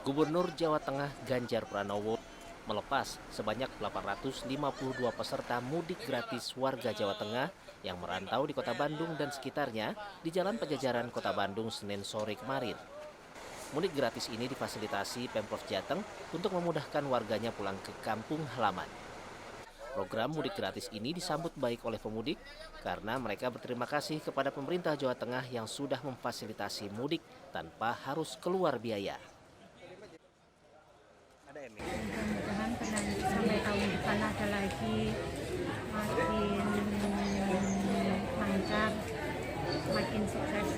Gubernur Jawa Tengah Ganjar Pranowo melepas sebanyak 852 peserta mudik gratis warga Jawa Tengah yang merantau di Kota Bandung dan sekitarnya di Jalan Pajajaran Kota Bandung Senin sore kemarin. Mudik gratis ini difasilitasi Pemprov Jateng untuk memudahkan warganya pulang ke kampung halaman. Program mudik gratis ini disambut baik oleh pemudik karena mereka berterima kasih kepada pemerintah Jawa Tengah yang sudah memfasilitasi mudik tanpa harus keluar biaya. Mudah-mudahan sampai tahun depan ada lagi makin lancar, makin sukses.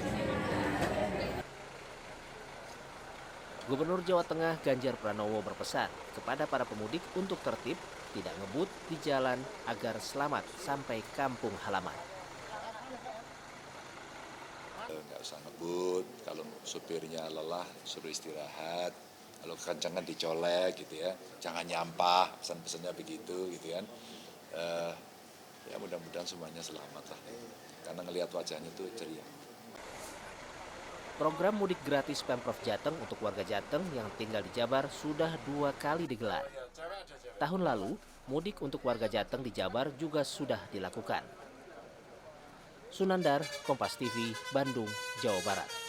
Gubernur Jawa Tengah Ganjar Pranowo berpesan kepada para pemudik untuk tertib, tidak ngebut di jalan agar selamat sampai kampung halaman. Nggak usah ngebut, kalau supirnya lelah suruh istirahat, kalau kekencangan dicolek gitu ya, jangan nyampah, pesan-pesannya begitu gitu kan. Ya mudah-mudahan semuanya selamat lah, karena ngelihat wajahnya itu ceria. Program mudik gratis Pemprov Jateng untuk warga Jateng yang tinggal di Jabar sudah 2 kali digelar. Tahun lalu, mudik untuk warga Jateng di Jabar juga sudah dilakukan. Sunandar, Kompas TV, Bandung, Jawa Barat.